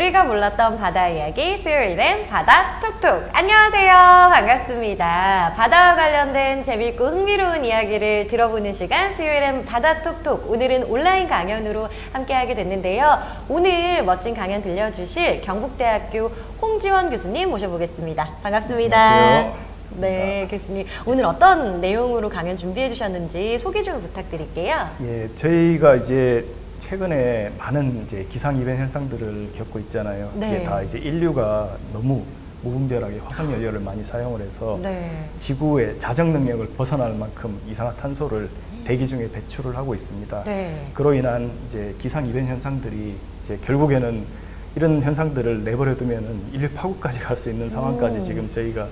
우리가 몰랐던 바다 이야기 수요일엔 바다 톡톡. 안녕하세요. 반갑습니다. 바다와 관련된 재밌고 흥미로운 이야기를 들어보는 시간 수요일엔 바다 톡톡. 오늘은 온라인 강연으로 함께하게 됐는데요. 오늘 멋진 강연 들려주실 경북대학교 홍지원 교수님 모셔보겠습니다. 반갑습니다. 안녕하세요. 네, 교수님. 오늘 어떤 내용으로 강연 준비해 주셨는지 소개 좀 부탁드릴게요. 예, 저희가 이제 최근에 많은 이제 기상 이변 현상들을 겪고 있잖아요. 네. 이게 다 이제 인류가 너무 무분별하게 화석 연료를 많이 사용을 해서 네. 지구의 자정 능력을 벗어날 만큼 이산화탄소를 대기 중에 배출을 하고 있습니다. 네. 그로 인한 이제 기상 이변 현상들이 이제 결국에는 이런 현상들을 내버려 두면은 인류 파국까지 갈 수 있는 상황까지 지금 저희가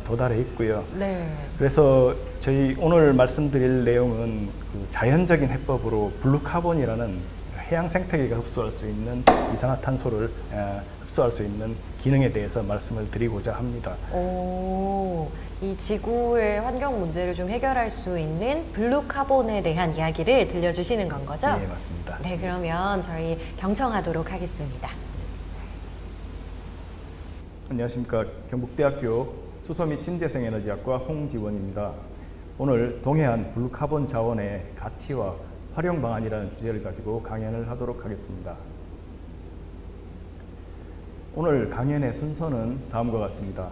도달해 있고요. 네. 그래서 저희 오늘 말씀드릴 내용은 그 자연적인 해법으로 블루카본이라는 해양 생태계가 흡수할 수 있는 이산화탄소를 흡수할 수 있는 기능에 대해서 말씀을 드리고자 합니다. 오, 이 지구의 환경 문제를 좀 해결할 수 있는 블루카본에 대한 이야기를 들려주시는 건 거죠? 네, 맞습니다. 네, 그러면 저희 경청하도록 하겠습니다. 안녕하십니까. 경북대학교 수소 및 신재생에너지학과 홍지원입니다. 오늘 동해안 블루카본 자원의 가치와 활용 방안이라는 주제를 가지고 강연을 하도록 하겠습니다. 오늘 강연의 순서는 다음과 같습니다.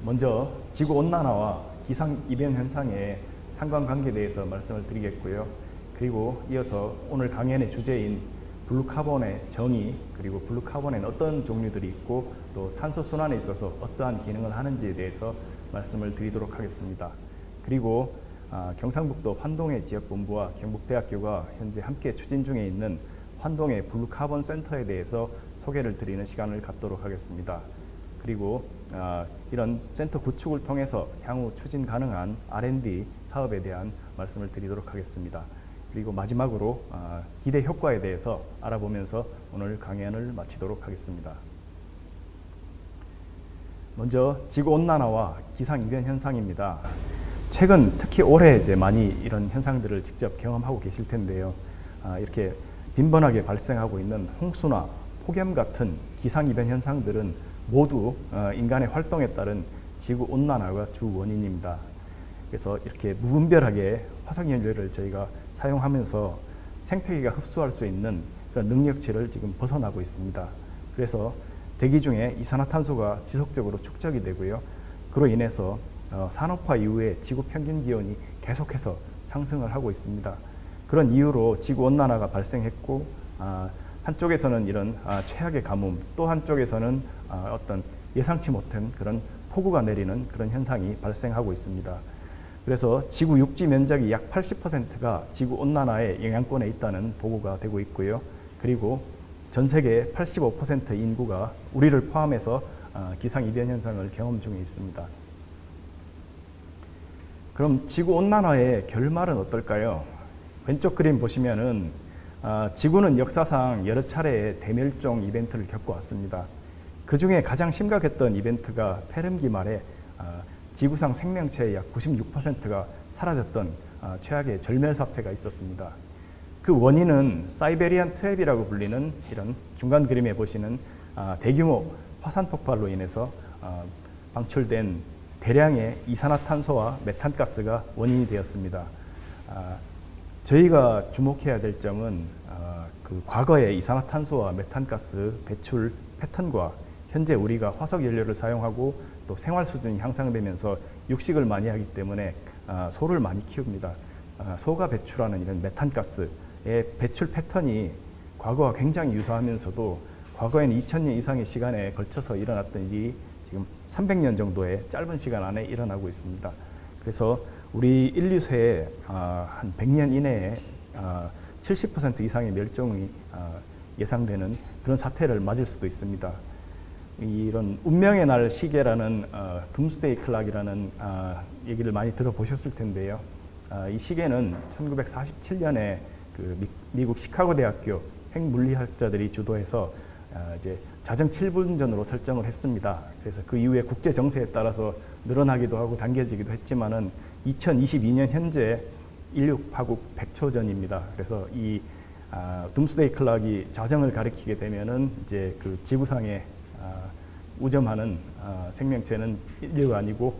먼저 지구온난화와 기상이변 현상의 상관관계에 대해서 말씀을 드리겠고요. 그리고 이어서 오늘 강연의 주제인 블루카본의 정의, 그리고 블루카본에는 어떤 종류들이 있고 또 탄소 순환에 있어서 어떠한 기능을 하는지에 대해서 말씀을 드리도록 하겠습니다. 그리고 경상북도 환동해 지역본부와 경북대학교가 현재 함께 추진 중에 있는 환동해 블루카본 센터에 대해서 소개를 드리는 시간을 갖도록 하겠습니다. 그리고 이런 센터 구축을 통해서 향후 추진 가능한 R&D 사업에 대한 말씀을 드리도록 하겠습니다. 그리고 마지막으로 기대 효과에 대해서 알아보면서 오늘 강연을 마치도록 하겠습니다. 먼저 지구온난화와 기상이변 현상입니다. 최근 특히 올해 이제 많이 이런 현상들을 직접 경험하고 계실 텐데요. 이렇게 빈번하게 발생하고 있는 홍수나 폭염 같은 기상이변 현상들은 모두 인간의 활동에 따른 지구온난화가 주 원인입니다. 그래서 이렇게 무분별하게 화석연료를 저희가 사용하면서 생태계가 흡수할 수 있는 그런 능력치를 지금 벗어나고 있습니다. 그래서 대기 중에 이산화탄소가 지속적으로 축적이 되고요. 그로 인해서 산업화 이후에 지구 평균 기온이 계속해서 상승을 하고 있습니다. 그런 이유로 지구온난화가 발생했고 한쪽에서는 이런 최악의 가뭄, 또 한쪽에서는 어떤 예상치 못한 그런 폭우가 내리는 그런 현상이 발생하고 있습니다. 그래서 지구 육지 면적이 약 80%가 지구온난화의 영향권에 있다는 보고가 되고 있고요. 그리고 전 세계 85% 인구가 우리를 포함해서 기상이변 현상을 경험 중에 있습니다. 그럼 지구온난화의 결말은 어떨까요? 왼쪽 그림 보시면은 지구는 역사상 여러 차례의 대멸종 이벤트를 겪어왔습니다. 그 중에 가장 심각했던 이벤트가 페름기 말에 지구상 생명체의 약 96%가 사라졌던 최악의 절멸 사태가 있었습니다. 그 원인은 사이베리안 트랩이라고 불리는 이런 중간 그림에 보시는 대규모 화산 폭발로 인해서 방출된 대량의 이산화탄소와 메탄가스가 원인이 되었습니다. 저희가 주목해야 될 점은 그 과거의 이산화탄소와 메탄가스 배출 패턴과 현재 우리가 화석연료를 사용하고 또 생활 수준이 향상되면서 육식을 많이 하기 때문에 소를 많이 키웁니다. 소가 배출하는 이런 메탄가스의 배출 패턴이 과거와 굉장히 유사하면서도 과거에는 2000년 이상의 시간에 걸쳐서 일어났던 일이 지금 300년 정도의 짧은 시간 안에 일어나고 있습니다. 그래서 우리 인류 세에 한 100년 이내에 70% 이상의 멸종이 예상되는 그런 사태를 맞을 수도 있습니다. 이런 운명의 날 시계라는 둠스데이 클락이라는 얘기를 많이 들어보셨을 텐데요. 이 시계는 1947년에 그 미국 시카고 대학교 핵물리학자들이 주도해서 이제 자정 7분 전으로 설정을 했습니다. 그래서 그 이후에 국제 정세에 따라서 늘어나기도 하고 당겨지기도 했지만은 2022년 현재 인류 파국 100초 전입니다. 그래서 이 둠스데이 클락이 자정을 가리키게 되면은 이제 그 지구상에 우점하는 생명체는 인류가 아니고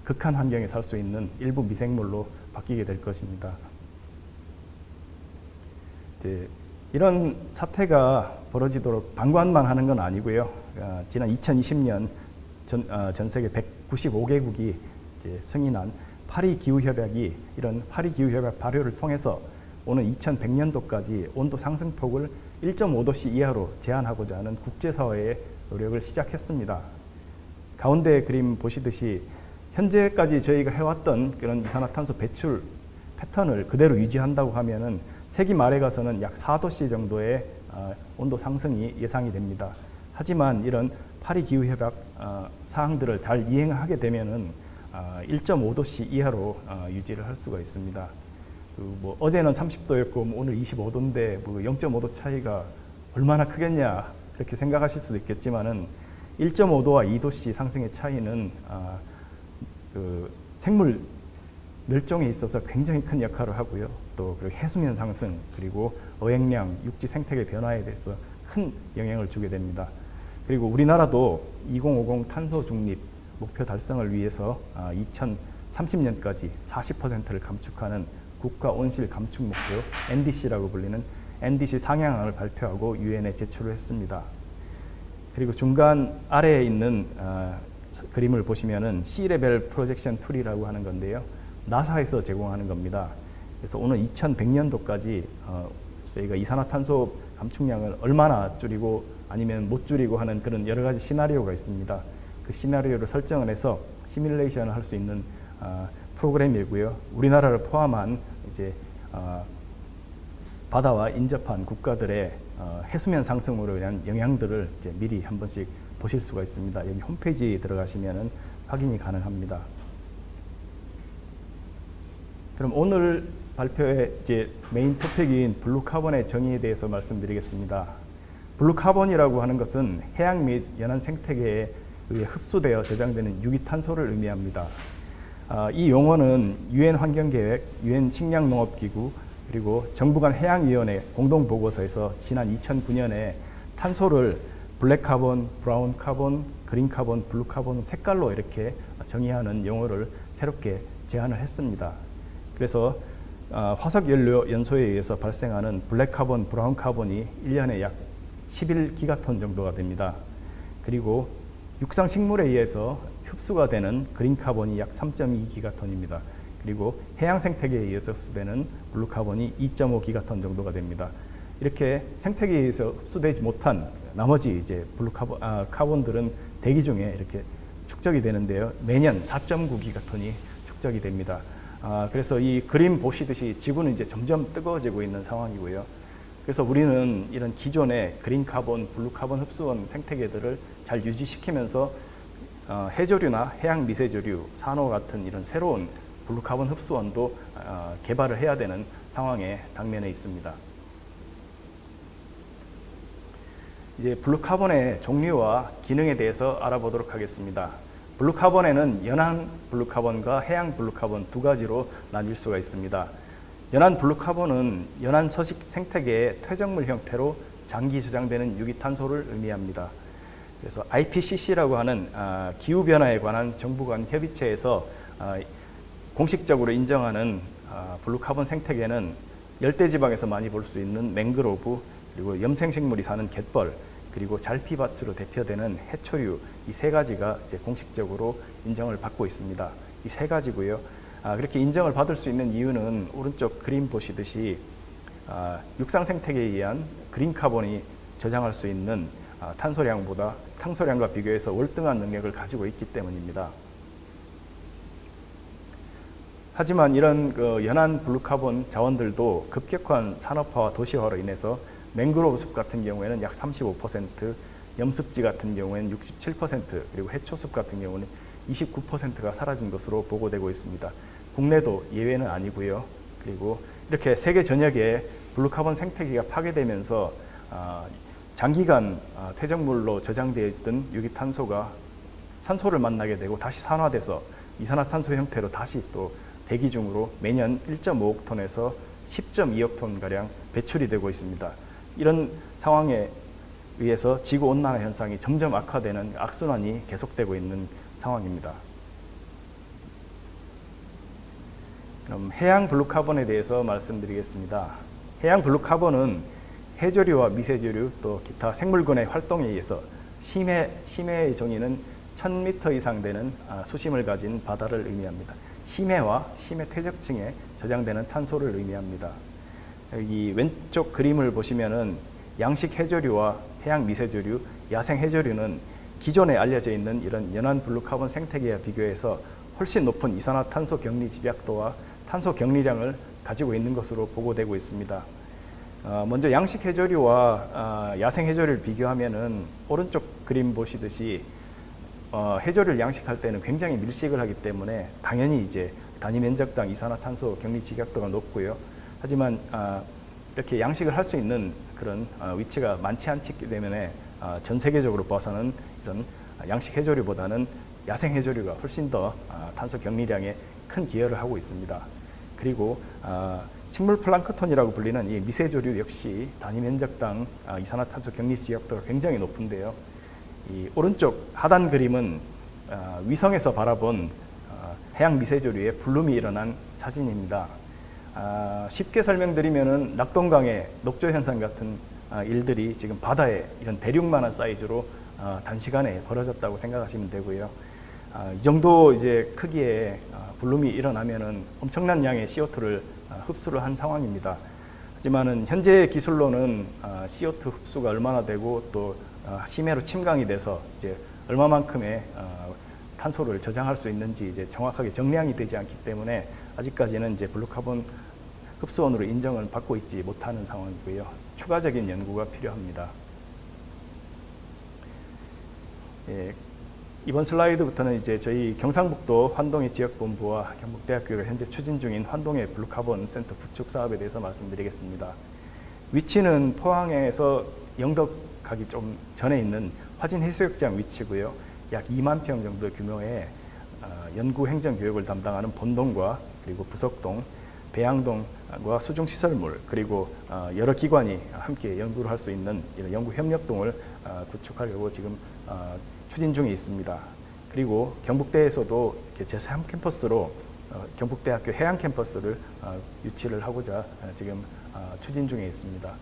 극한 환경에 살 수 있는 일부 미생물로 바뀌게 될 것입니다. 이제 이런 사태가 벌어지도록 방관만 하는 건 아니고요. 지난 2020년 전 세계 195개국이 이제 승인한 파리 기후협약이 이런 파리 기후협약 발효를 통해서 오는 2100년도까지 온도 상승폭을 1.5도씨 이하로 제한하고자 하는 국제사회의 노력을 시작했습니다. 가운데 그림 보시듯이 현재까지 저희가 해왔던 그런 이산화탄소 배출 패턴을 그대로 유지한다고 하면은 세기 말에 가서는 약 4도씨 정도의 온도 상승이 예상이 됩니다. 하지만 이런 파리 기후협약 사항들을 잘 이행하게 되면은 1.5도씨 이하로 유지를 할 수가 있습니다. 뭐 어제는 30도였고 오늘 25도인데 뭐 0.5도 차이가 얼마나 크겠냐 그렇게 생각하실 수도 있겠지만은 1.5도와 2도씨 상승의 차이는 그 생물 멸종에 있어서 굉장히 큰 역할을 하고요. 또 해수면 상승 그리고 어획량, 육지 생태계 변화에 대해서 큰 영향을 주게 됩니다. 그리고 우리나라도 2050 탄소 중립 목표 달성을 위해서 2030년까지 40%를 감축하는 국가 온실 감축 목표 NDC라고 불리는 NDC 상향안을 발표하고 유엔에 제출을 했습니다. 그리고 중간 아래에 있는 그림을 보시면은 C레벨 프로젝션 툴이라고 하는 건데요. 나사에서 제공하는 겁니다. 그래서 오늘 2100년도까지 저희가 이산화탄소 감축량을 얼마나 줄이고 아니면 못 줄이고 하는 그런 여러 가지 시나리오가 있습니다. 그 시나리오를 설정을 해서 시뮬레이션을 할 수 있는 프로그램이고요. 우리나라를 포함한 이제 바다와 인접한 국가들의 해수면 상승으로 인한 영향들을 이제 미리 한 번씩 보실 수가 있습니다. 여기 홈페이지에 들어가시면은 확인이 가능합니다. 그럼 오늘 발표의 이제 메인 토픽인 블루카본의 정의에 대해서 말씀드리겠습니다. 블루카본이라고 하는 것은 해양 및 연안 생태계에 의해 흡수되어 저장되는 유기탄소를 의미합니다. 이 용어는 유엔 환경계획, 유엔 식량농업기구, 그리고 정부 간 해양위원회 공동보고서에서 지난 2009년에 탄소를 블랙 카본, 브라운 카본, 그린 카본, 블루 카본 색깔로 이렇게 정의하는 용어를 새롭게 제안을 했습니다. 그래서 화석연료 연소에 의해서 발생하는 블랙 카본, 브라운 카본이 1년에 약 11기가톤 정도가 됩니다. 그리고 육상 식물에 의해서 흡수가 되는 그린 카본이 약 3.2기가톤입니다. 그리고 해양 생태계에 의해서 흡수되는 블루 카본이 2.5기가톤 정도가 됩니다. 이렇게 생태계에 의해서 흡수되지 못한 나머지 이제 블루 카본들은 대기 중에 이렇게 축적이 되는데요. 매년 4.9기가톤이 축적이 됩니다. 그래서 이 그림 보시듯이 지구는 이제 점점 뜨거워지고 있는 상황이고요. 그래서 우리는 이런 기존의 그린 카본, 블루 카본 흡수원 생태계들을 잘 유지시키면서 해조류나 해양 미세조류, 산호 같은 이런 새로운 블루 카본 흡수원도 개발을 해야 되는 상황에 당면해 있습니다. 이제 블루 카본의 종류와 기능에 대해서 알아보도록 하겠습니다. 블루 카본에는 연안 블루 카본과 해양 블루 카본 두 가지로 나뉠 수가 있습니다. 연안 블루 카본은 연안 서식 생태계의 퇴적물 형태로 장기 저장되는 유기탄소를 의미합니다. 그래서 IPCC라고 하는 기후변화에 관한 정부 간 협의체에서 공식적으로 인정하는 블루 카본 생태계는 열대지방에서 많이 볼 수 있는 맹그로브, 그리고 염생식물이 사는 갯벌, 그리고 잘피밭으로 대표되는 해초류, 이 세 가지가 이제 공식적으로 인정을 받고 있습니다. 이 세 가지고요. 그렇게 인정을 받을 수 있는 이유는 오른쪽 그림 보시듯이 육상 생태계에 의한 그린 카본이 저장할 수 있는 탄소량보다 탄소량과 비교해서 월등한 능력을 가지고 있기 때문입니다. 하지만 이런 연안 블루카본 자원들도 급격한 산업화와 도시화로 인해서 맹그로브 숲 같은 경우에는 약 35%, 염습지 같은 경우에는 67%, 그리고 해초숲 같은 경우는 29%가 사라진 것으로 보고되고 있습니다. 국내도 예외는 아니고요. 그리고 이렇게 세계 전역에 블루카본 생태계가 파괴되면서 장기간 퇴적물로 저장되어 있던 유기탄소가 산소를 만나게 되고 다시 산화돼서 이산화탄소 형태로 다시 또 대기 중으로 매년 1.5억 톤에서 10.2억 톤가량 배출이 되고 있습니다. 이런 상황에 의해서 지구온난화 현상이 점점 악화되는 악순환이 계속되고 있는 상황입니다. 그럼 해양 블루카본에 대해서 말씀드리겠습니다. 해양 블루카본은 해조류와 미세조류 또 기타 생물군의 활동에 의해서 심해의 정의는 1000m 이상 되는 수심을 가진 바다를 의미합니다. 심해와 심해 퇴적층에 저장되는 탄소를 의미합니다. 여기 왼쪽 그림을 보시면은 양식 해조류와 해양 미세조류, 야생 해조류는 기존에 알려져 있는 이런 연안 블루카본 생태계와 비교해서 훨씬 높은 이산화탄소 격리 집약도와 탄소 격리량을 가지고 있는 것으로 보고되고 있습니다. 먼저 양식 해조류와 야생 해조류를 비교하면은 오른쪽 그림 보시듯이 해조류를 양식할 때는 굉장히 밀식을 하기 때문에 당연히 이제 단위 면적당 이산화탄소 격리 집약도가 높고요. 하지만 이렇게 양식을 할 수 있는 그런 위치가 많지 않기 때문에 전 세계적으로 봐서는 이런 양식 해조류보다는 야생 해조류가 훨씬 더 탄소 격리량에 큰 기여를 하고 있습니다. 그리고 식물 플랑크톤이라고 불리는 이 미세조류 역시 단위 면적당 이산화탄소 격리 집약도가 굉장히 높은데요. 이 오른쪽 하단 그림은 위성에서 바라본 해양 미세조류의 블룸이 일어난 사진입니다. 쉽게 설명드리면은 낙동강의 녹조 현상 같은 일들이 지금 바다에 이런 대륙만한 사이즈로 단시간에 벌어졌다고 생각하시면 되고요. 이 정도 이제 크기의 블룸이 일어나면은 엄청난 양의 CO2를 흡수를 한 상황입니다. 하지만은 현재 기술로는 CO2 흡수가 얼마나 되고 또 심해로 침강이 돼서 이제 얼마만큼의 탄소를 저장할 수 있는지 이제 정확하게 정량이 되지 않기 때문에 아직까지는 이제 블루카본 흡수원으로 인정을 받고 있지 못하는 상황이고요. 추가적인 연구가 필요합니다. 예, 이번 슬라이드부터는 이제 저희 경상북도 환동의 지역본부와 경북대학교가 현재 추진 중인 환동의 블루카본 센터 구축 사업에 대해서 말씀드리겠습니다. 위치는 포항에서 영덕 가기 좀 전에 있는 화진 해수욕장 위치고요. 약 2만 평 정도 규모의 연구 행정 교육을 담당하는 본동과 그리고 부석동, 배양동과 수중시설물 그리고 여러 기관이 함께 연구를 할 수 있는 이런 연구 협력동을 구축하려고 지금 추진 중에 있습니다. 그리고 경북대에서도 제3 캠퍼스로 경북대학교 해양 캠퍼스를 유치를 하고자 지금 추진 중에 있습니다.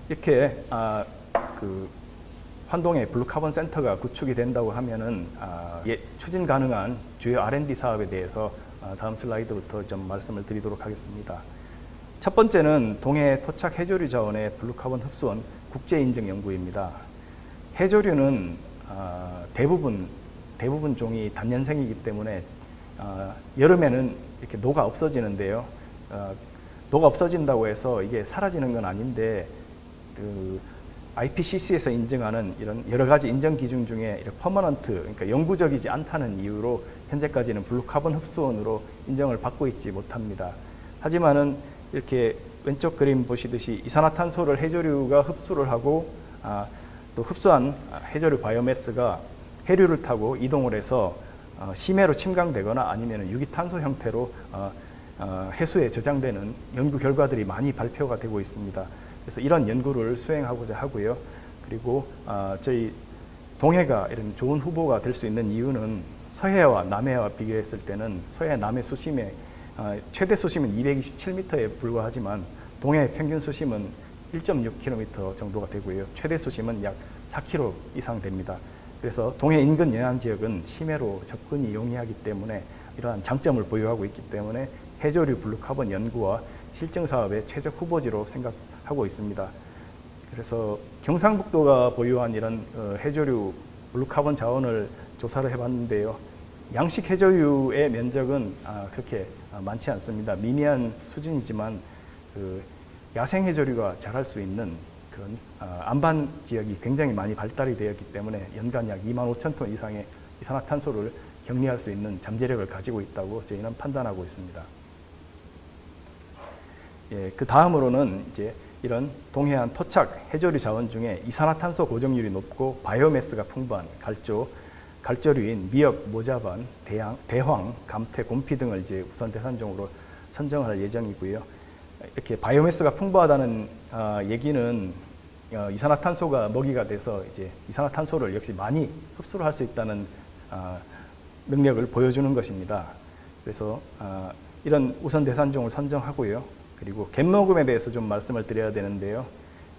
이렇게 그 환동의 블루카본 센터가 구축이 된다고 하면은 추진 가능한 주요 R&D 사업에 대해서 다음 슬라이드부터 좀 말씀을 드리도록 하겠습니다. 첫 번째는 동해 토착 해조류 자원의 블루카본 흡수원 국제 인증 연구입니다. 해조류는 대부분 종이 단년생이기 때문에 여름에는 이렇게 녹아 없어지는데요. 녹아 없어진다고 해서 이게 사라지는 건 아닌데 그 IPCC에서 인증하는 이런 여러 가지 인정 기준 중에 퍼머넌트, 그러니까 영구적이지 않다는 이유로 현재까지는 블루카본 흡수원으로 인정을 받고 있지 못합니다. 하지만은 이렇게 왼쪽 그림 보시듯이 이산화탄소를 해조류가 흡수를 하고 또 흡수한 해조류 바이오매스가 해류를 타고 이동을 해서 심해로 침강되거나 아니면 유기탄소 형태로 해수에 저장되는 연구 결과들이 많이 발표가 되고 있습니다. 그래서 이런 연구를 수행하고자 하고요. 그리고 저희 동해가 이런 좋은 후보가 될 수 있는 이유는 서해와 남해와 비교했을 때는 서해 남해 수심의 최대 수심은 227m에 불과하지만 동해 평균 수심은 1.6km 정도가 되고요. 최대 수심은 약 4km 이상 됩니다. 그래서 동해 인근 연안 지역은 심해로 접근이 용이하기 때문에 이러한 장점을 보유하고 있기 때문에 해조류 블루카본 연구와 실증 사업의 최적 후보지로 생각하고 있습니다. 그래서 경상북도가 보유한 이런 해조류 블루카본 자원을 조사를 해봤는데요. 양식 해조류의 면적은 그렇게 많지 않습니다. 미미한 수준이지만 그 야생 해조류가 자랄 수 있는 그런 안반 지역이 굉장히 많이 발달이 되었기 때문에 연간 약 25,000톤 이상의 이산화탄소를 격리할 수 있는 잠재력을 가지고 있다고 저희는 판단하고 있습니다. 예, 그 다음으로는 이제 이런 동해안 토착 해조류 자원 중에 이산화탄소 고정률이 높고 바이오매스가 풍부한 갈조류인 미역, 모자반, 대황, 감태, 곰피 등을 이제 우선 대상종으로 선정할 예정이고요. 이렇게 바이오매스가 풍부하다는 얘기는 이산화탄소가 먹이가 돼서 이제 이산화탄소를 역시 많이 흡수를 할 수 있다는 능력을 보여주는 것입니다. 그래서 이런 우선 대산종을 선정하고요. 그리고 갯녹음에 대해서 좀 말씀을 드려야 되는데요.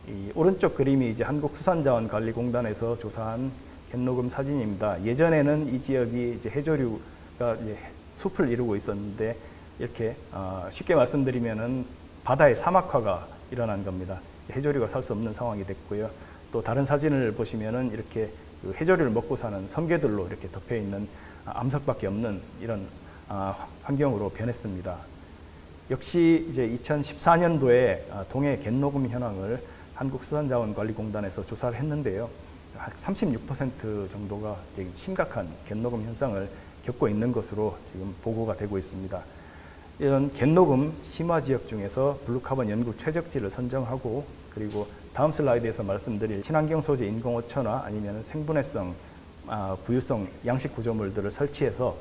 이 오른쪽 그림이 이제 한국수산자원관리공단에서 조사한 갯녹음 사진입니다. 예전에는 이 지역이 이제 해조류가 이제 숲을 이루고 있었는데 이렇게 쉽게 말씀드리면은 바다의 사막화가 일어난 겁니다. 해조류가 살 수 없는 상황이 됐고요. 또 다른 사진을 보시면은 이렇게 그 해조류를 먹고 사는 성게들로 이렇게 덮여 있는 암석밖에 없는 이런 환경으로 변했습니다. 역시 이제 2014년도에 동해 갯녹음 현황을 한국수산자원관리공단에서 조사를 했는데요. 한 36% 정도가 심각한 갯녹음 현상을 겪고 있는 것으로 지금 보고가 되고 있습니다. 이런 갯녹음 심화 지역 중에서 블루카본 연구 최적지를 선정하고 그리고 다음 슬라이드에서 말씀드릴 친환경 소재 인공어초나 아니면 생분해성, 부유성 양식 구조물들을 설치해서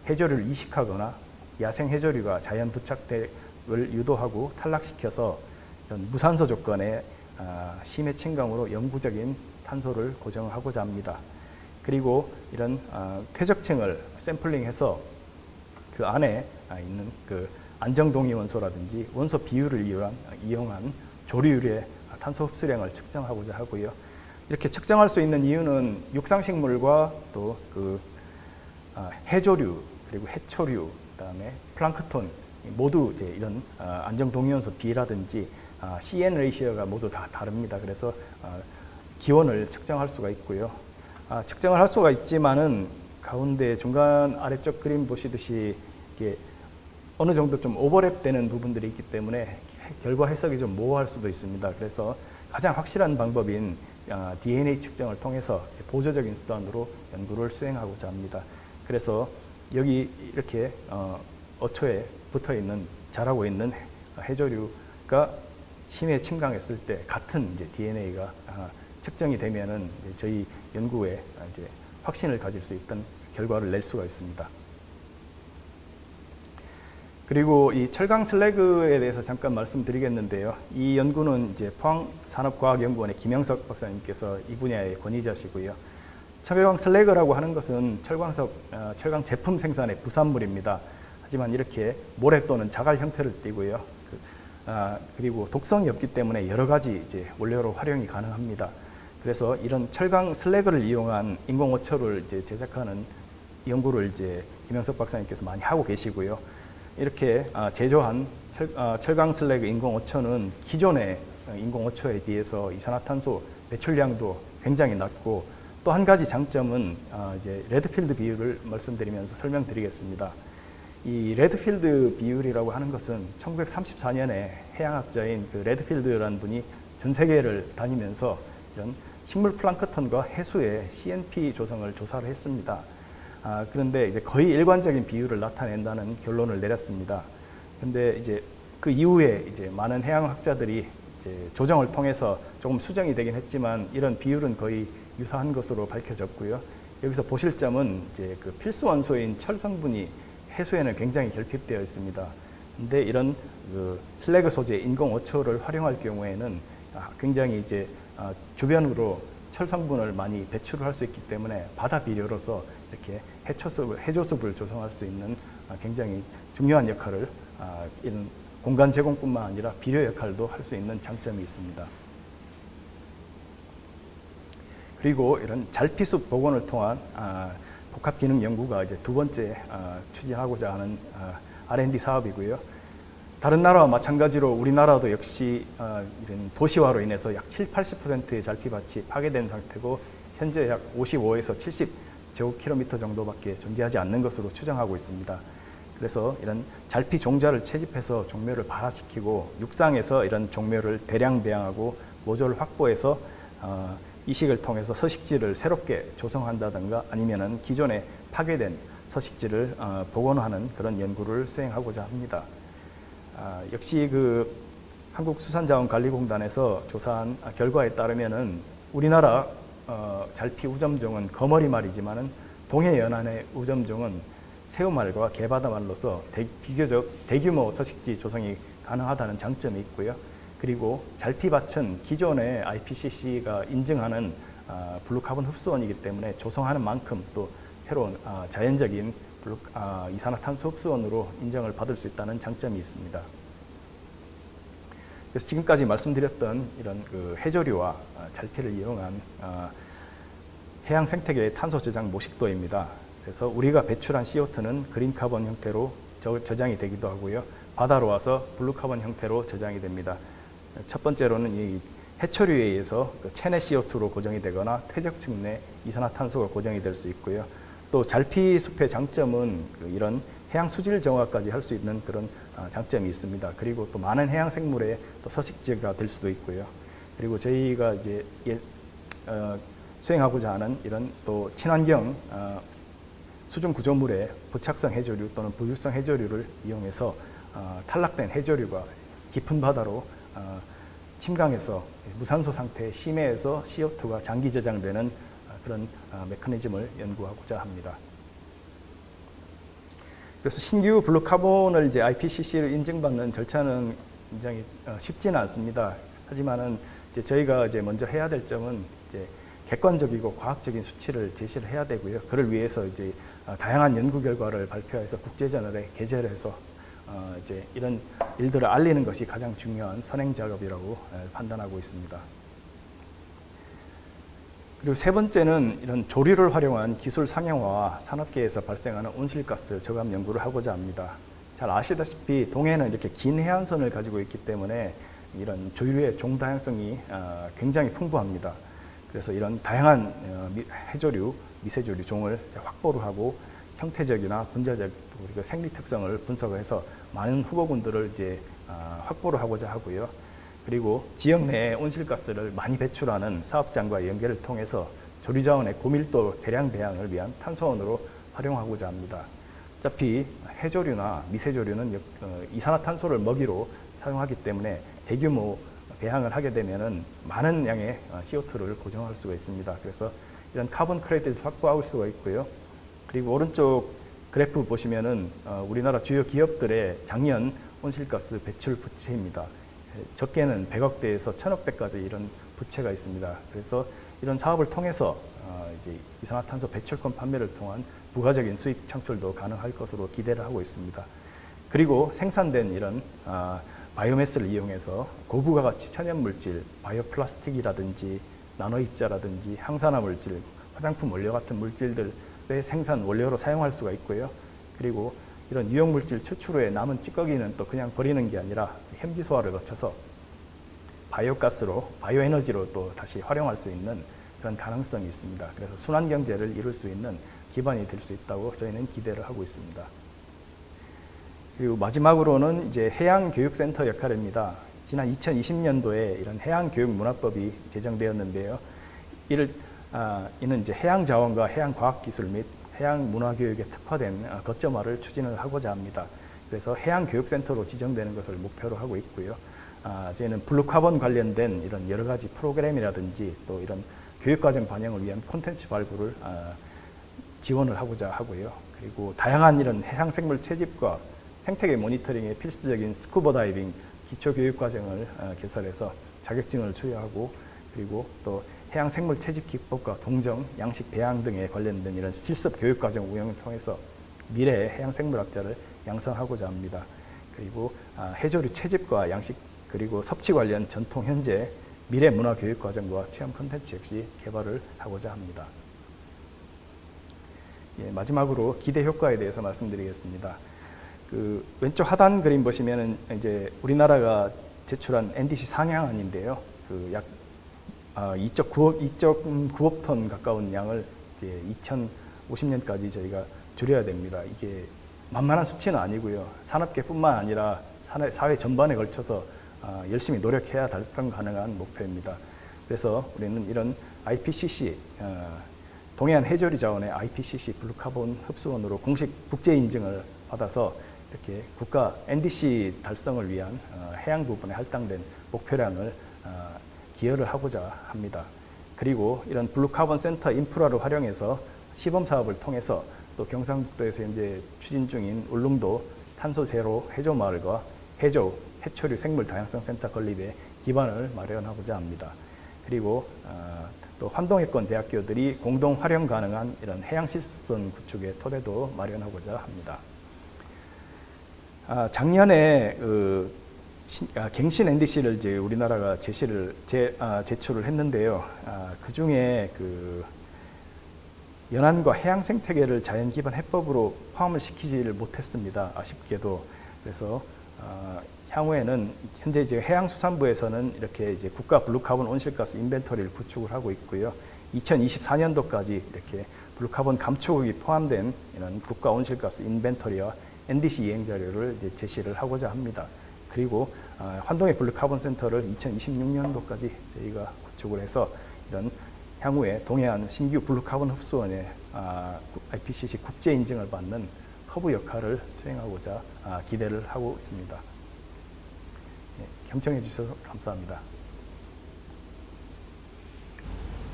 해조류를 이식하거나 야생 해조류가 자연 부착을 유도하고 탈락시켜서 이런 무산소 조건의 심해 침강으로 영구적인 탄소를 고정하고자 합니다. 그리고 이런 퇴적층을 샘플링해서 그 안에 있는 그 안정동위 원소라든지 원소 비율을 이용한 조류의 탄소 흡수량을 측정하고자 하고요. 이렇게 측정할 수 있는 이유는 육상식물과 또 그 해조류 그리고 해초류 그다음에 플랑크톤 모두 이제 이런 안정동위원소 비라든지 CN 레이시어가 모두 다 다릅니다. 그래서 기온을 측정할 수가 있고요. 측정을 할 수가 있지만은 가운데 중간 아래쪽 그림 보시듯이 이게 어느 정도 좀 오버랩되는 부분들이 있기 때문에 결과 해석이 좀 모호할 수도 있습니다. 그래서 가장 확실한 방법인 DNA 측정을 통해서 보조적인 수단으로 연구를 수행하고자 합니다. 그래서 여기 이렇게 어초에 붙어 있는 자라고 있는 해조류가 심해 침강했을 때 같은 이제 DNA가 측정이 되면은 저희 연구에 이제 확신을 가질 수 있던 결과를 낼 수가 있습니다. 그리고 이 철강 슬래그에 대해서 잠깐 말씀드리겠는데요. 이 연구는 이제 포항산업과학연구원의 김영석 박사님께서 이 분야의 권위자시고요. 철강 슬래그라고 하는 것은 철강 제품 생산의 부산물입니다. 하지만 이렇게 모래 또는 자갈 형태를 띠고요. 그리고 독성이 없기 때문에 여러 가지 이제 원료로 활용이 가능합니다. 그래서 이런 철강 슬래그를 이용한 인공어초를 이제 제작하는 연구를 이제 김영석 박사님께서 많이 하고 계시고요. 이렇게 제조한 철강 슬래그 인공어초는 기존의 인공어초에 비해서 이산화탄소 배출량도 굉장히 낮고 또 한 가지 장점은 이제 레드필드 비율을 말씀드리면서 설명드리겠습니다. 이 레드필드 비율이라고 하는 것은 1934년에 해양학자인 그 레드필드라는 분이 전 세계를 다니면서 이런 식물 플랑크톤과 해수의 CNP 조성을 조사를 했습니다. 그런데 이제 거의 일관적인 비율을 나타낸다는 결론을 내렸습니다. 근데 이제 그 이후에 이제 많은 해양학자들이 이제 조정을 통해서 조금 수정이 되긴 했지만 이런 비율은 거의 유사한 것으로 밝혀졌고요. 여기서 보실 점은 이제 그 필수 원소인 철 성분이 해수에는 굉장히 결핍되어 있습니다. 근데 이런 그 슬래그 소재 인공어초를 활용할 경우에는 굉장히 이제 주변으로 철 성분을 많이 배출을 할 수 있기 때문에 바다 비료로서 이렇게 해조습을 조성할 수 있는 굉장히 중요한 역할을 이런 공간 제공뿐만 아니라 비료 역할도 할 수 있는 장점이 있습니다. 그리고 이런 잘피숲 복원을 통한 복합 기능 연구가 이제 두 번째 추진하고자 하는 R&D 사업이고요. 다른 나라와 마찬가지로 우리나라도 역시 이런 도시화로 인해서 약 70~80%의 잘피밭이 파괴된 상태고 현재 약 55에서 70제곱킬로미터 정도밖에 존재하지 않는 것으로 추정하고 있습니다. 그래서 이런 잘피 종자를 채집해서 종묘를 발화시키고 육상에서 이런 종묘를 대량 배양하고 모조를 확보해서 이식을 통해서 서식지를 새롭게 조성한다든가 아니면은 기존에 파괴된 서식지를 복원하는 그런 연구를 수행하고자 합니다. 역시 그 한국수산자원관리공단에서 조사한 결과에 따르면은 우리나라 잘피 우점종은 거머리말이지만은 동해 연안의 우점종은 새우말과 개바다말로서 비교적 대규모 서식지 조성이 가능하다는 장점이 있고요. 그리고 잘피밭은 기존의 IPCC가 인증하는 블루카본 흡수원이기 때문에 조성하는 만큼 또 새로운 자연적인 이산화탄소 흡수원으로 인정을 받을 수 있다는 장점이 있습니다. 그래서 지금까지 말씀드렸던 이런 그 해조류와 잘피를 이용한 해양 생태계의 탄소 저장 모식도입니다. 그래서 우리가 배출한 CO2는 그린 카본 형태로 저장이 되기도 하고요. 바다로 와서 블루 카본 형태로 저장이 됩니다. 첫 번째로는 이 해초류에 의해서 체내 CO2로 고정이 되거나 퇴적층 내 이산화탄소가 고정이 될 수 있고요. 또 잘피 숲의 장점은 이런 해양 수질 정화까지 할 수 있는 그런 장점이 있습니다. 그리고 또 많은 해양 생물의 또 서식지가 될 수도 있고요. 그리고 저희가 이제 수행하고자 하는 이런 또 친환경 수중 구조물의 부착성 해조류 또는 부유성 해조류를 이용해서 탈락된 해조류가 깊은 바다로 침강해서 무산소 상태의 심해에서 CO2가 장기 저장되는 그런 메커니즘을 연구하고자 합니다. 그래서 신규 블루카본을 이제 IPCC를 인증받는 절차는 굉장히 쉽지는 않습니다. 하지만은 이제 저희가 이제 먼저 해야 될 점은 이제 객관적이고 과학적인 수치를 제시를 해야 되고요. 그를 위해서 이제 다양한 연구 결과를 발표해서 국제저널에 게재해서 이제 이런 일들을 알리는 것이 가장 중요한 선행 작업이라고 판단하고 있습니다. 그리고 세 번째는 이런 조류를 활용한 기술 상용화와 산업계에서 발생하는 온실가스 저감 연구를 하고자 합니다. 잘 아시다시피 동해는 이렇게 긴 해안선을 가지고 있기 때문에 이런 조류의 종 다양성이 굉장히 풍부합니다. 그래서 이런 다양한 해조류, 미세조류 종을 확보를 하고 형태적이나 분자적 그리고 생리 특성을 분석해서 많은 후보군들을 이제 확보를 하고자 하고요. 그리고 지역 내에 온실가스를 많이 배출하는 사업장과 연계를 통해서 조류자원의 고밀도 대량 배양을 위한 탄소원으로 활용하고자 합니다. 어차피 해조류나 미세조류는 이산화탄소를 먹이로 사용하기 때문에 대규모 배양을 하게 되면은 많은 양의 CO2를 고정할 수가 있습니다. 그래서 이런 카본 크레딧을 확보할 수가 있고요. 그리고 오른쪽 그래프 보시면은 우리나라 주요 기업들의 작년 온실가스 배출 부채입니다. 적게는 100억대에서 1000억대까지 이런 부채가 있습니다. 그래서 이런 사업을 통해서 이제 이산화탄소 배출권 판매를 통한 부가적인 수익 창출도 가능할 것으로 기대를 하고 있습니다. 그리고 생산된 이런 바이오매스를 이용해서 고부가 가치 천연물질, 바이오 플라스틱이라든지 나노 입자라든지 항산화 물질, 화장품 원료 같은 물질들의 생산 원료로 사용할 수가 있고요. 그리고 이런 유용물질 추출 후에 남은 찌꺼기는 또 그냥 버리는 게 아니라 현기소화를 거쳐서 바이오가스로, 바이오에너지로 또 다시 활용할 수 있는 그런 가능성이 있습니다. 그래서 순환경제를 이룰 수 있는 기반이 될 수 있다고 저희는 기대를 하고 있습니다. 그리고 마지막으로는 이제 해양교육센터 역할입니다. 지난 2020년도에 이런 해양교육문화법이 제정되었는데요. 이는 이제 해양자원과 해양과학기술 및 해양문화교육에 특화된 거점화를 추진을 하고자 합니다. 그래서 해양교육센터로 지정되는 것을 목표로 하고 있고요. 저희는 블루카본 관련된 이런 여러 가지 프로그램이라든지 또 이런 교육과정 반영을 위한 콘텐츠 발굴을 지원을 하고자 하고요. 그리고 다양한 이런 해양생물 채집과 생태계 모니터링에 필수적인 스쿠버 다이빙 기초교육과정을 개설해서 자격증을 수여하고 그리고 또 해양생물 채집 기법과 동정, 양식 배양 등에 관련된 이런 실습 교육과정 운영을 통해서 미래의 해양생물학자를 양성하고자 합니다. 그리고 해조류 채집과 양식 그리고 섭취 관련 전통 현재 미래 문화 교육과정과 체험 콘텐츠 역시 개발을 하고자 합니다. 예, 마지막으로 기대 효과에 대해서 말씀드리겠습니다. 그 왼쪽 하단 그림 보시면은 이제 우리나라가 제출한 NDC 상향안인데요. 그 약 2.9억 톤 가까운 양을 이제 2050년까지 저희가 줄여야 됩니다. 이게 만만한 수치는 아니고요. 산업계뿐만 아니라 사회 전반에 걸쳐서 열심히 노력해야 달성 가능한 목표입니다. 그래서 우리는 이런 IPCC 동해안 해조류 자원의 IPCC 블루카본 흡수원으로 공식 국제 인증을 받아서 이렇게 국가 NDC 달성을 위한 해양 부분에 할당된 목표량을 기여를 하고자 합니다. 그리고 이런 블루카본 센터 인프라를 활용해서 시범 사업을 통해서 또 경상북도에서 현재 추진 중인 울릉도 탄소 제로 해조 마을과 해조 해초류 생물 다양성 센터 건립에 기반을 마련하고자 합니다. 그리고 또 환동해권 대학교들이 공동 활용 가능한 이런 해양 실습선 구축의 토대도 마련하고자 합니다. 작년에 갱신 NDC를 이제 우리나라가 제출을 했는데요. 그 중에 연안과 해양 생태계를 자연 기반 해법으로 포함을 시키지를 못했습니다. 아쉽게도. 그래서 향후에는 현재 이제 해양수산부에서는 이렇게 이제 국가 블루카본 온실가스 인벤토리를 구축을 하고 있고요. 2024년도까지 이렇게 블루카본 감축이 포함된 이런 국가 온실가스 인벤토리와 NDC 이행 자료를 이제 제시를 하고자 합니다. 그리고 환동의 블루카본 센터를 2026년도까지 저희가 구축을 해서 이런 향후에 동해안 신규 블루카본 흡수원의 IPCC 국제 인증을 받는 허브 역할을 수행하고자 기대를 하고 있습니다. 경청해 주셔서 감사합니다.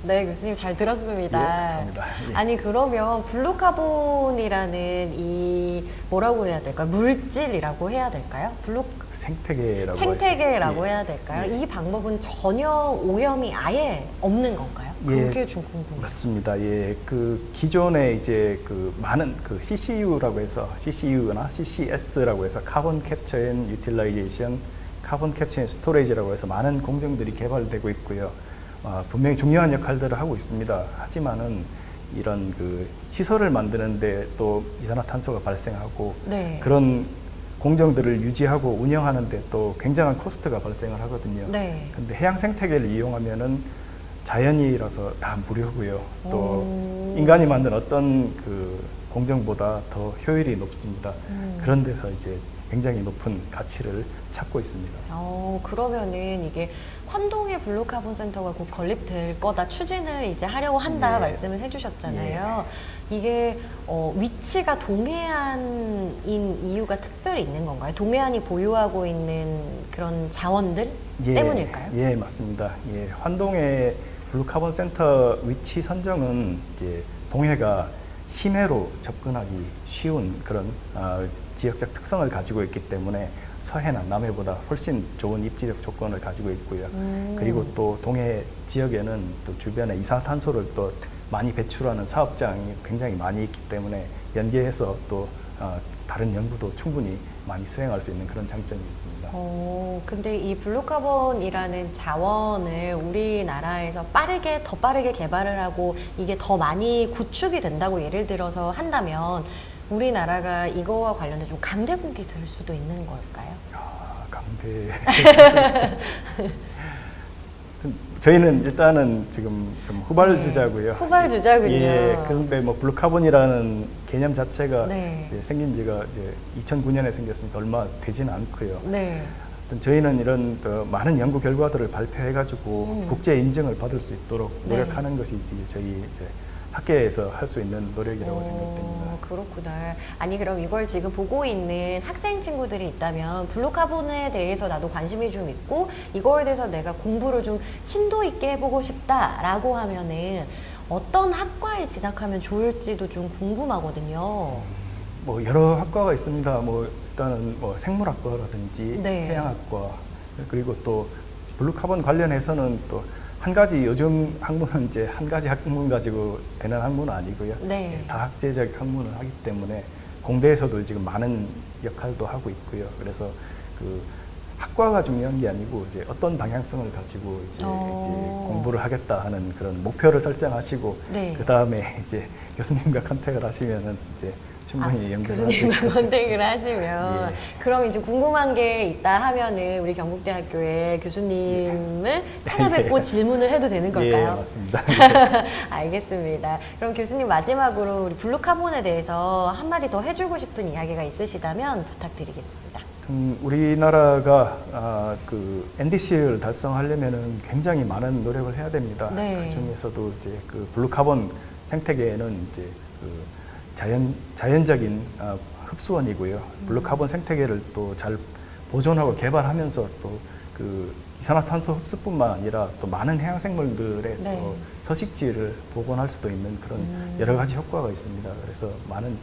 네, 교수님 잘 들었습니다. 감사합니다. 아니 그러면 블루카본이라는 이 뭐라고 해야 될까요? 물질이라고 해야 될까요? 생태계라고 해야 될까요? 이 방법은 전혀 오염이 아예 없는 건가요? 그게 좀 궁금해요. 맞습니다. 그 기존에 이제 많은 CCU라고 해서 CCU나 CCS라고 해서 카본 캡처 앤 유틸라이제이션, 카본 캡처 앤 스토리지라고 해서 많은 공정들이 개발되고 있고요. 분명히 중요한 역할들을 하고 있습니다. 하지만은 이런 시설을 만드는데 또 이산화탄소가 발생하고 그런 공정들을 유지하고 운영하는데 또 굉장한 코스트가 발생을 하거든요. 근데 해양 생태계를 이용하면은 자연이라서 다 무료고요. 또 인간이 만든 어떤 공정보다 더 효율이 높습니다. 그런 데서 이제 굉장히 높은 가치를 찾고 있습니다. 그러면은 이게 환동의 블루카본 센터가 곧 건립될 거다 추진을 이제 하려고 한다 말씀을 해주셨잖아요. 이게 위치가 동해안인 이유가 특별히 있는 건가요? 동해안이 보유하고 있는 그런 자원들 때문일까요? 예, 맞습니다. 환동의 블루카본 센터 위치 선정은 이제 동해가 심해로 접근하기 쉬운 그런 지역적 특성을 가지고 있기 때문에 서해나 남해보다 훨씬 좋은 입지적 조건을 가지고 있고요. 그리고 또 동해 지역에는 또 주변에 이산화탄소를 또 많이 배출하는 사업장이 굉장히 많이 있기 때문에 연계해서 또 다른 연구도 충분히 많이 수행할 수 있는 그런 장점이 있습니다. 근데 이 블루카본이라는 자원을 우리나라에서 더 빠르게 개발을 하고 이게 더 많이 구축이 된다고 예를 들어서 한다면 우리나라가 이거와 관련된 좀 강대국이 될 수도 있는 걸까요? 강대. 저희는 일단은 지금 좀 후발주자고요. 후발주자군요. 그런데 뭐 블루카본이라는 개념 자체가 이제 생긴 지가 이제 2009년에 생겼으니까 얼마 되지는 않고요. 저희는 이런 많은 연구 결과들을 발표해가지고 국제 인증을 받을 수 있도록 노력하는 것이 저희 학계에서 할 수 있는 노력이라고 생각됩니다. 그렇구나. 아니 그럼 이걸 지금 보고 있는 학생 친구들이 있다면 블루카본에 대해서 나도 관심이 좀 있고 이거에 대해서 내가 공부를 좀 심도 있게 해보고 싶다라고 하면은 어떤 학과에 진학하면 좋을지도 좀 궁금하거든요. 뭐 여러 학과가 있습니다. 뭐 일단은 뭐 생물학과라든지 해양학과 그리고 또 블루카본 관련해서는 또 한 가지 요즘 학문은 이제 한 가지 학문 가지고 되는 학문은 아니고요. 다학제적 학문을 하기 때문에 공대에서도 지금 많은 역할도 하고 있고요. 그래서 학과가 중요한 게 아니고 이제 어떤 방향성을 가지고 이제 공부를 하겠다 하는 그런 목표를 설정하시고 그 다음에 이제 교수님과 컨택을 하시면은 이제 충분히 연구를 교수님과 컨택을 하시면 그럼 이제 궁금한 게 있다 하면은 우리 경북대학교의 교수님을 찾아뵙고 질문을 해도 되는 걸까요? 맞습니다. 알겠습니다. 그럼 교수님 마지막으로 우리 블루카본에 대해서 한마디 더 해주고 싶은 이야기가 있으시다면 부탁드리겠습니다. 우리나라가 NDC를 달성하려면은 굉장히 많은 노력을 해야 됩니다. 그 중에서도 이제 블루카본 생태계에는 이제 자연적인 흡수원이고요. 블루카본 생태계를 또 잘 보존하고 개발하면서 또 이산화탄소 흡수뿐만 아니라 또 많은 해양생물들의 네. 또 서식지를 복원할 수도 있는 그런 여러 가지 효과가 있습니다. 그래서 많은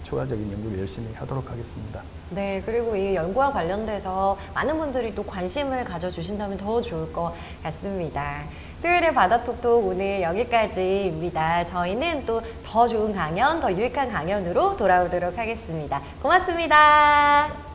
추가적인 연구를 열심히 하도록 하겠습니다. 네, 그리고 이 연구와 관련돼서 많은 분들이 또 관심을 가져주신다면 더 좋을 것 같습니다. 수요일의 바다톡톡 오늘 여기까지입니다. 저희는 또 더 좋은 강연, 더 유익한 강연으로 돌아오도록 하겠습니다. 고맙습니다.